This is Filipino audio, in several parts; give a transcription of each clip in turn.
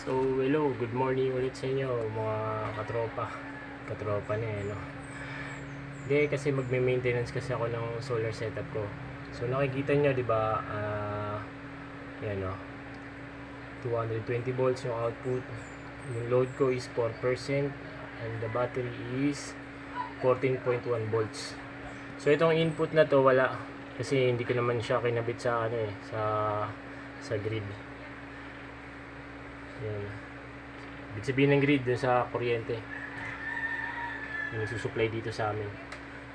So, hello, good morning ulit sa inyo mga katropa na no. Hindi kasi magme-maintenance kasi ako ng solar setup ko. So nakikita nyo, di ba, yan no, 220 volts yung output. Yung load ko is 4% and the battery is 14.1 volts. So itong input na to wala kasi hindi ko naman siya kinabit sa sa grid. Yan. Ibig sabihin ng grid dun sa kuryente yung susupply dito sa amin.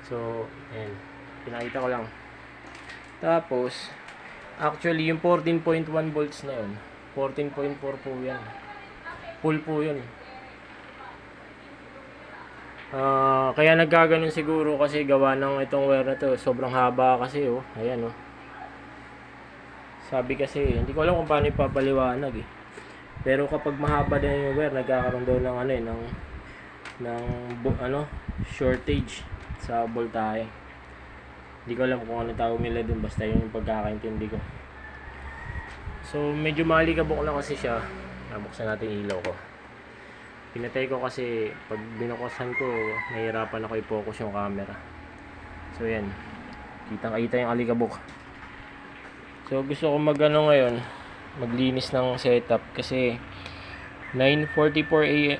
So, yan. Pinakita ko lang. Tapos, actually, yung 14.1 volts na yun, 14.4 po yan. Full po yun. Kaya nagkaganon siguro kasi gawa ng itong wire na to. Sobrang haba kasi, oh. Ayan, oh. Sabi kasi, hindi ko alam kung paano ipapaliwanag, eh. Pero kapag mahaba din yung wire, nagkakaroon daw ng shortage sa voltahe. Hindi ko alam kung ano tawag nila dun, basta yung pagkakaintindi ko. So medyo malikabok lang kasi siya. Nabuksan natin yung ilaw ko. Pinatay ko kasi pag binukusan ko, nahihirapan ako i-focus yung camera. So yan, kitang-kita yung alikabok. So gusto ko ngayon, maglinis ng setup kasi 9:45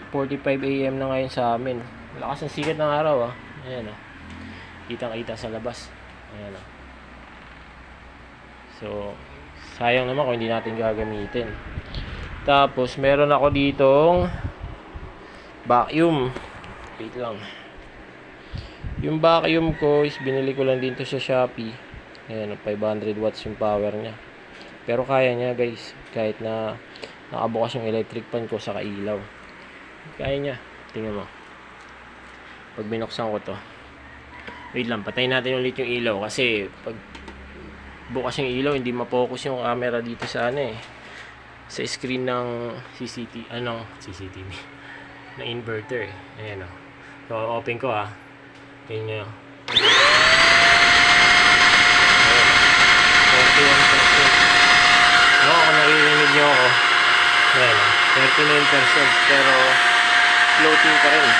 AM na ngayon sa amin. Lakas ng sikat ng araw, ah. Ayan, ah. Kitang-kita sa labas. Ayan, ah. So sayang naman kung hindi natin gagamitin. Tapos meron ako ditong vacuum. Wait lang. Yung vacuum ko is binili ko lang dito sa Shopee. Ayan, 500 watts yung power niya. Pero kaya niya, guys, kahit na nakabukas yung electric fan ko sa ilaw. Kaya niya. Tingnan mo. Pag binuksan ko to. Wait lang, patayin natin ulit yung ilaw kasi pag bukas yung ilaw, hindi ma-focus yung camera dito sa sa screen ng CCTV na inverter, eh. Ayan, oh. So open ko, ah. Tingnan nyo. 41%. No, kung naririnig nyo ako, ayan, 39%, pero floating pa rin.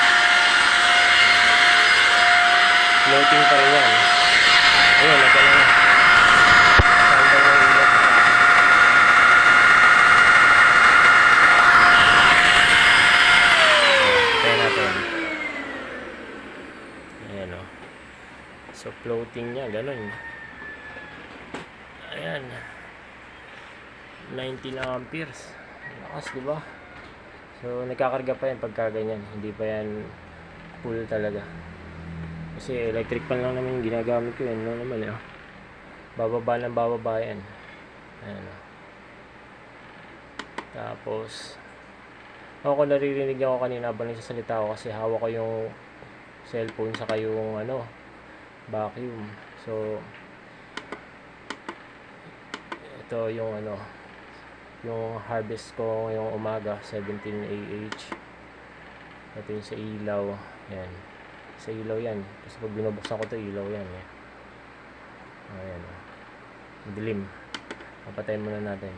Floating pa rin yan. Ayun, nagkala na. Sandal ng ilaw. Kaya natin. Ayan, o. So, floating niya, ganun. Ayan. 90 na amperes. Lakas, diba? So nagkakarga pa yan pagka ganyan. Hindi pa yan full talaga. Kasi electric fan lang naman yung ginagamit ko. Yan lang naman, eh. Bababa ng bababa yan. Ayan, oh. Tapos ako naririnig ako kanina habang nagsasalita ako kasi hawak ko yung cellphone saka yung vacuum. So ito yung yung harvest ko ngayong umaga, 17 AH. Ito yung sa ilaw. Yan. Sa ilaw yan. Kasi pag binubuksan ko ito, ilaw yan. Eh. Ayan. Madilim. Papatayin muna natin.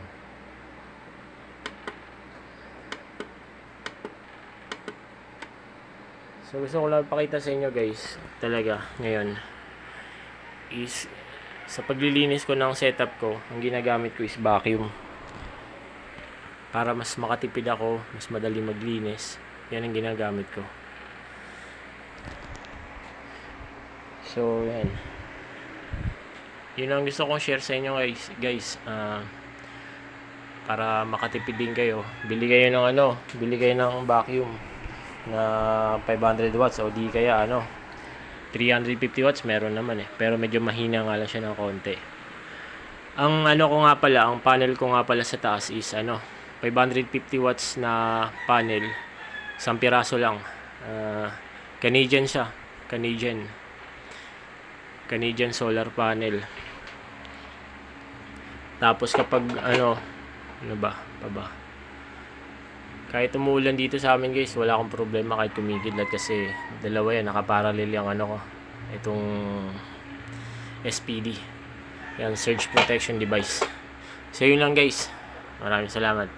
So gusto ko lang pakita sa inyo, guys. Talaga, ngayon is sa paglilinis ko ng setup ko, ang ginagamit ko is vacuum. Para mas makatipid ako, mas madali maglinis. Yan ang ginagamit ko. So, yan. Yun ang gusto kong share sa inyo, guys. Para makatipid din kayo. Bili kayo ng vacuum na 500 watts o di kaya 350 watts meron naman, eh. Pero medyo mahina nga lang siya ng konti. Ang ang panel ko nga pala sa taas is 550 watts na panel, isang piraso lang. Canadian siya, Canadian solar panel. Tapos kapag kahit umuulan dito sa amin, guys, wala akong problema kahit tumigidlat kasi dalawa yan, nakaparallel yung itong SPD, yan, surge protection device. So yun lang, guys, maraming salamat.